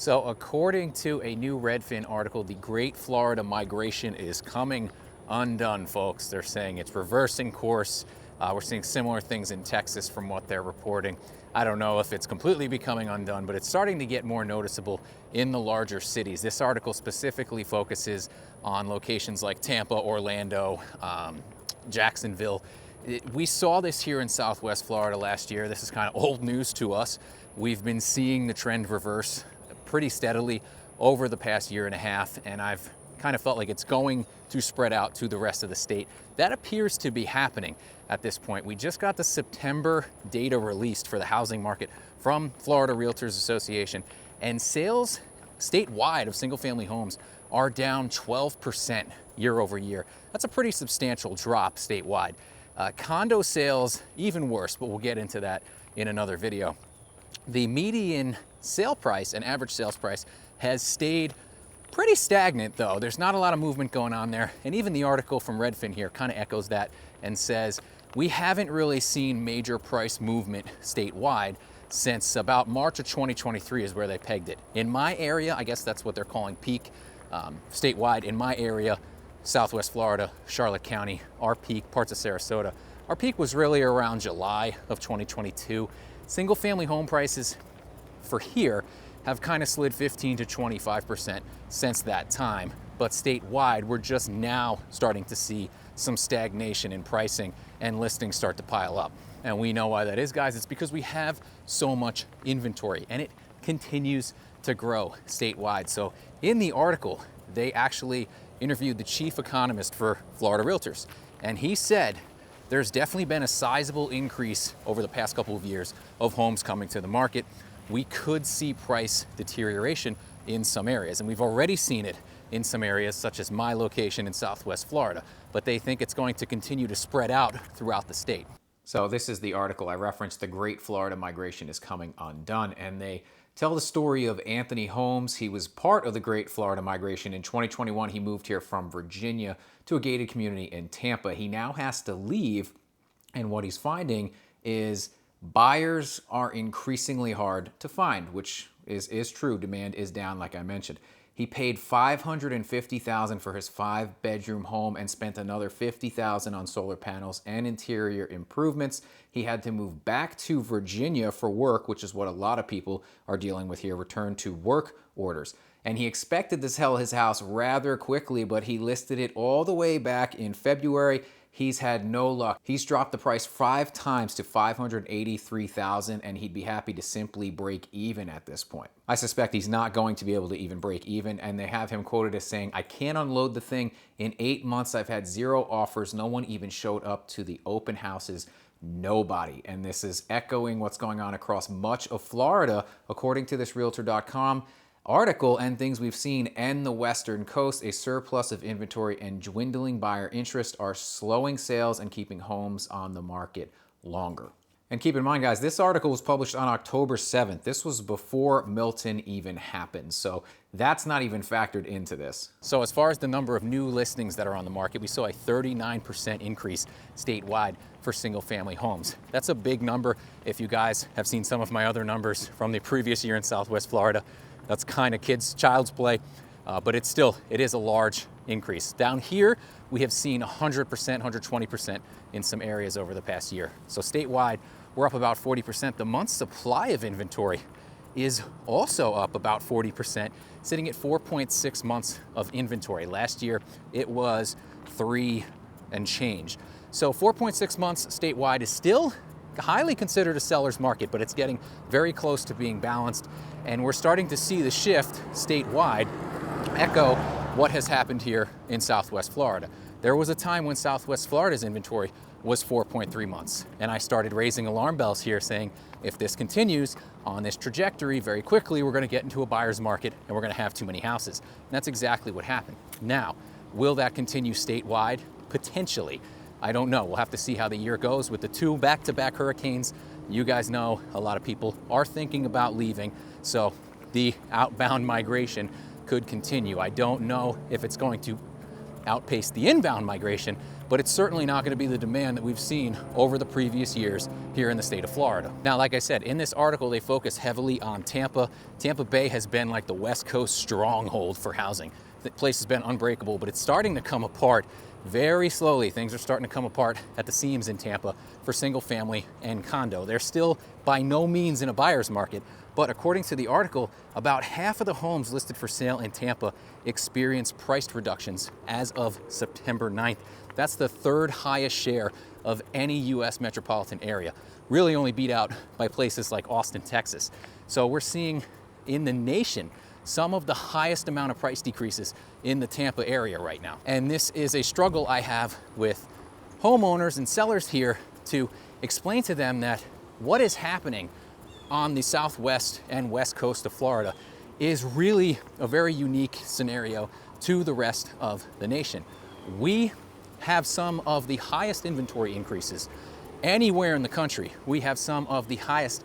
So according to a new Redfin article, the Great Florida Migration is coming undone, folks. They're saying it's reversing course. We're seeing similar things in Texas from what they're reporting. I don't know if it's completely becoming undone, but it's starting to get more noticeable in the larger cities. This article specifically focuses on locations like Tampa, Orlando, Jacksonville. We saw this here in Southwest Florida last year. This is kind of old news to us. We've been seeing the trend reverse pretty steadily over the past year and a half, and I've kind of felt like it's going to spread out to the rest of the state. That appears to be happening at this point. We just got the September data released for the housing market from Florida Realtors Association, and sales statewide of single-family homes are down 12% year over year. That's a pretty substantial drop statewide. Condo sales, even worse, but we'll get into that in another video. The median sale price and average sales price has stayed pretty stagnant, though. There's not a lot of movement going on there. And even the article from Redfin here kind of echoes that and says, we haven't really seen major price movement statewide since about March of 2023 is where they pegged it. In my area, I guess that's what they're calling peak statewide. In my area, Southwest Florida, Charlotte County, our peak, parts of Sarasota, our peak was really around July of 2022. Single family home prices for here have kind of slid 15 to 25% since that time. But statewide, we're just now starting to see some stagnation in pricing and listings start to pile up. And we know why that is, guys. It's because we have so much inventory and it continues to grow statewide. So in the article, they actually interviewed the chief economist for Florida Realtors, and he said there's definitely been a sizable increase over the past couple of years of homes coming to the market. We could see price deterioration in some areas, and we've already seen it in some areas such as my location in Southwest Florida, but they think it's going to continue to spread out throughout the state. So this is the article I referenced. The Great Florida Migration is coming undone, and they tell the story of Anthony Holmes. He was part of the Great Florida Migration. In 2021, he moved here from Virginia to a gated community in Tampa. He now has to leave, and what he's finding is buyers are increasingly hard to find, which is true. Demand is down, like I mentioned. He paid $550,000 for his 5-bedroom home and spent another $50,000 on solar panels and interior improvements. He had to move back to Virginia for work, which is what a lot of people are dealing with here, return to work orders. And he expected to sell his house rather quickly, but he listed it all the way back in February. He's had no luck. He's dropped the price 5 times to $583,000, and he'd be happy to simply break even at this point. I suspect he's not going to be able to even break even, and they have him quoted as saying, "I can't unload the thing. In 8 months, I've had 0 offers. No one even showed up to the open houses. Nobody." And this is echoing what's going on across much of Florida, according to this Realtor.com article, and things we've seen in the Western Coast. A surplus of inventory and dwindling buyer interest are slowing sales and keeping homes on the market longer. And keep in mind, guys, this article was published on October 7th. This was before Milton even happened, so that's not even factored into this. So as far as the number of new listings that are on the market, we saw a 39% increase statewide for single-family homes. That's a big number. If you guys have seen some of my other numbers from the previous year in Southwest Florida, that's kind of child's play, but it is a large increase. Down here, we have seen 100%, 120% in some areas over the past year. So statewide, we're up about 40%. The month's supply of inventory is also up about 40%, sitting at 4.6 months of inventory. Last year, it was 3 and change. So 4.6 months statewide is still highly considered a seller's market, but it's getting very close to being balanced. And we're starting to see the shift statewide echo what has happened here in Southwest Florida. There was a time when Southwest Florida's inventory was 4.3 months. And I started raising alarm bells here saying, if this continues on this trajectory, very quickly, we're gonna get into a buyer's market and we're gonna have too many houses. And that's exactly what happened. Now, will that continue statewide? Potentially. I don't know. We'll have to see how the year goes with the 2 back-to-back hurricanes. You guys know a lot of people are thinking about leaving, so the outbound migration could continue. I don't know if it's going to outpace the inbound migration, but it's certainly not going to be the demand that we've seen over the previous years here in the state of Florida. Now, like I said, in this article, they focus heavily on Tampa. Tampa Bay has been like the West Coast stronghold for housing. The place has been unbreakable, but it's starting to come apart very slowly. Things are starting to come apart at the seams in Tampa for single family and condo. They're still by no means in a buyer's market, but according to the article, about half of the homes listed for sale in Tampa experienced price reductions as of September 9th. That's the third highest share of any US metropolitan area, really only beat out by places like Austin, Texas. So we're seeing in the nation some of the highest amount of price decreases in the Tampa area right now. And this is a struggle I have with homeowners and sellers here to explain to them that what is happening on the southwest and west coast of Florida is really a very unique scenario to the rest of the nation. We have some of the highest inventory increases anywhere in the country. We have some of the highest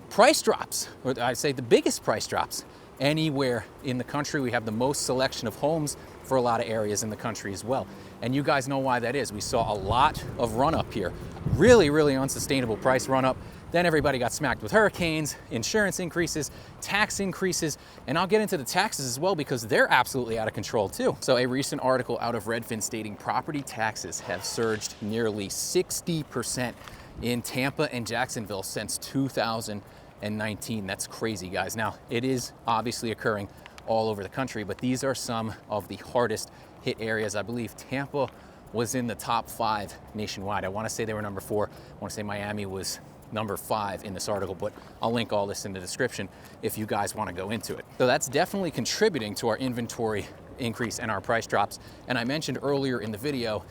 price drops, or I'd say the biggest price drops anywhere in the country. We have the most selection of homes for a lot of areas in the country as well. And you guys know why that is. We saw a lot of run up here, really unsustainable price run up. Then everybody got smacked with hurricanes, insurance increases, tax increases, and I'll get into the taxes as well because they're absolutely out of control too. So a recent article out of Redfin stating property taxes have surged nearly 60% in Tampa and Jacksonville since 2019. That's crazy, guys. Now, it is obviously occurring all over the country, but these are some of the hardest hit areas. I believe Tampa was in the top 5 nationwide. I want to say they were number 4. I want to say Miami was number 5 in this article, but I'll link all this in the description if you guys want to go into it. So that's definitely contributing to our inventory increase and our price drops. And I mentioned earlier in the video,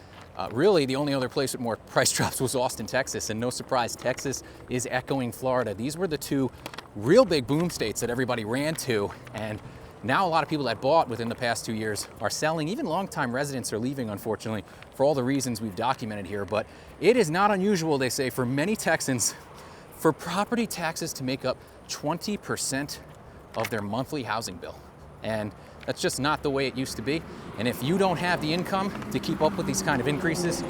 really the only other place with more price drops was Austin, Texas, and no surprise, Texas is echoing Florida. These were the 2 real big boom states that everybody ran to, and now a lot of people that bought within the past 2 years are selling. Even longtime residents are leaving, unfortunately, for all the reasons we've documented here. But it is not unusual, they say, for many Texans for property taxes to make up 20% of their monthly housing bill. And that's just not the way it used to be. And if you don't have the income to keep up with these kind of increases,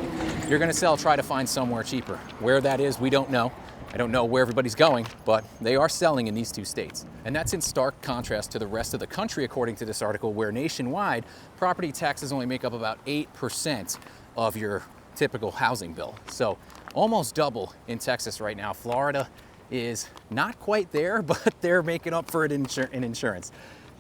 you're gonna try to find somewhere cheaper. Where that is, we don't know. I don't know where everybody's going, but they are selling in these 2 states. And that's in stark contrast to the rest of the country, according to this article, where nationwide, property taxes only make up about 8% of your typical housing bill. So almost double in Texas right now. Florida is not quite there, but they're making up for it in insurance.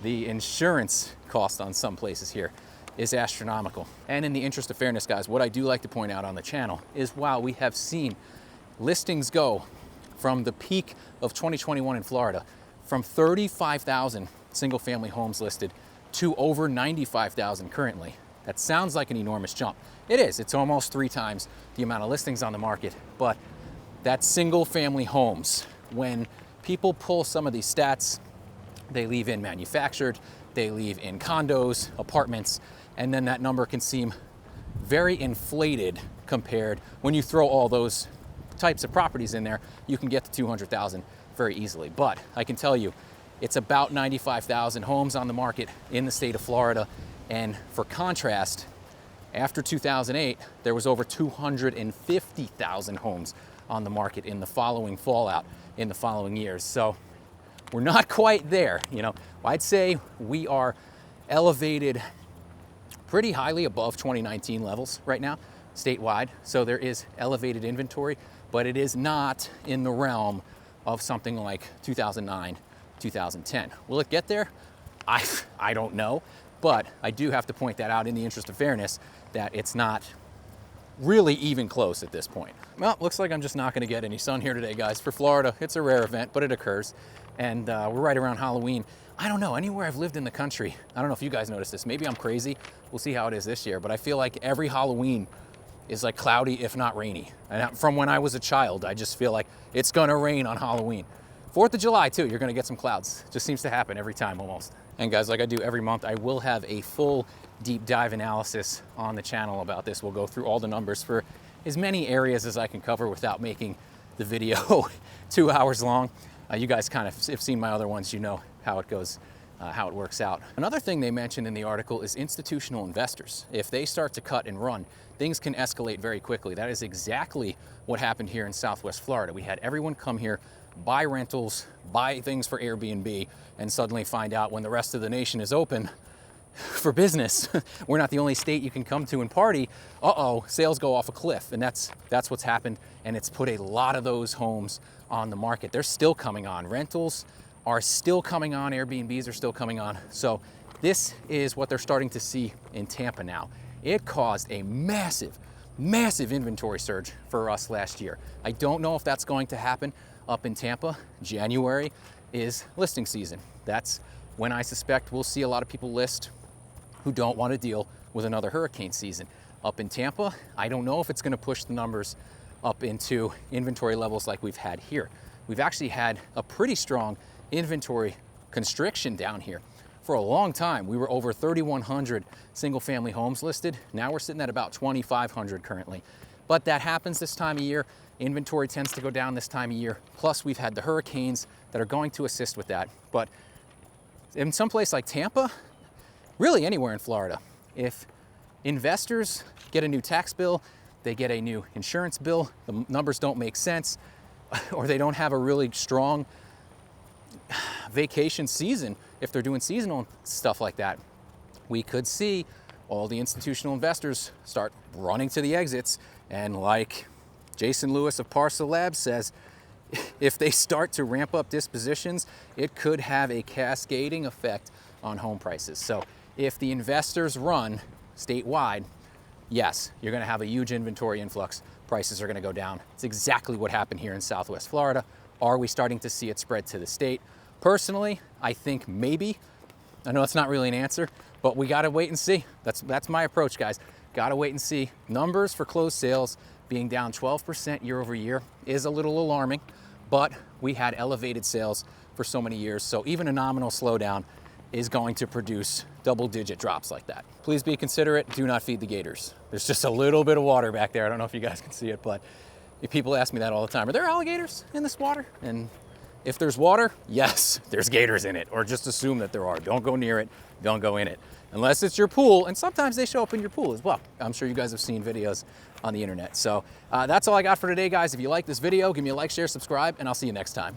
The insurance cost on some places here is astronomical. And in the interest of fairness, guys, what I do like to point out on the channel is while we have seen listings go from the peak of 2021 in Florida, from 35,000 single family homes listed to over 95,000 currently. That sounds like an enormous jump. It is. It's almost 3 times the amount of listings on the market, but that's single family homes. When people pull some of these stats, they leave in manufactured, they leave in condos, apartments, and then that number can seem very inflated compared. When you throw all those types of properties in there, you can get to 200,000 very easily. But I can tell you, it's about 95,000 homes on the market in the state of Florida. And for contrast, after 2008, there was over 250,000 homes on the market in the following fallout in the following years. So we're not quite there. You know, I'd say we are elevated pretty highly above 2019 levels right now, statewide. So there is elevated inventory, but it is not in the realm of something like 2009, 2010. Will it get there? I don't know, but I do have to point that out in the interest of fairness that it's not really even close at this point. Well, looks like I'm just not gonna get any sun here today, guys. For Florida, it's a rare event, but it occurs. And we're right around Halloween. I don't know, anywhere I've lived in the country, I don't know if you guys noticed this, maybe I'm crazy. We'll see how it is this year, but I feel like every Halloween is like cloudy, if not rainy. And from when I was a child, I just feel like it's gonna rain on Halloween. 4th of July too, you're gonna get some clouds. Just seems to happen every time almost. And guys, like I do every month, I will have a full deep dive analysis on the channel about this. We'll go through all the numbers for as many areas as I can cover without making the video 2 hours long. You guys kind of have seen my other ones, you know how it goes how it works out. Another thing they mentioned in the article is institutional investors. If they start to cut and run, things can escalate very quickly. That is exactly what happened here in Southwest Florida. We had everyone come here, buy rentals, buy things for Airbnb, and suddenly find out when the rest of the nation is open for business, we're not the only state you can come to and party. Sales go off a cliff. And that's what's happened. And it's put a lot of those homes on the market. They're still coming on. Rentals are still coming on. Airbnbs are still coming on. So this is what they're starting to see in Tampa now. It caused a massive, massive inventory surge for us last year. I don't know if that's going to happen up in Tampa. January is listing season. That's when I suspect we'll see a lot of people list who don't want to deal with another hurricane season. Up in Tampa, I don't know if it's going to push the numbers up into inventory levels like we've had here. We've actually had a pretty strong inventory constriction down here for a long time. We were over 3,100 single family homes listed. Now we're sitting at about 2,500 currently. But that happens this time of year. Inventory tends to go down this time of year. Plus we've had the hurricanes that are going to assist with that. But in some place like Tampa, really anywhere in Florida, if investors get a new tax bill, they get a new insurance bill, the numbers don't make sense, or they don't have a really strong vacation season, if they're doing seasonal stuff like that, we could see all the institutional investors start running to the exits. And like Jason Lewis of Parcel Labs says, if they start to ramp up dispositions, it could have a cascading effect on home prices. So if the investors run statewide, yes, you're going to have a huge inventory influx. Prices are going to go down. It's exactly what happened here in Southwest Florida. Are we starting to see it spread to the state? Personally, I think maybe. I know it's not really an answer, but we got to wait and see. That's my approach, guys. Got to wait and see. Numbers for closed sales being down 12% year over year is a little alarming, but we had elevated sales for so many years. So even a nominal slowdown is going to produce double-digit drops like that. Please be considerate. Do not feed the gators. There's just a little bit of water back there. I don't know if you guys can see it, but people ask me that all the time. Are there alligators in this water? And if there's water, yes, there's gators in it, or just assume that there are. Don't go near it. Don't go in it. Unless it's your pool, and sometimes they show up in your pool as well. I'm sure you guys have seen videos on the internet. So that's all I got for today, guys. If you like this video, give me a like, share, subscribe, and I'll see you next time.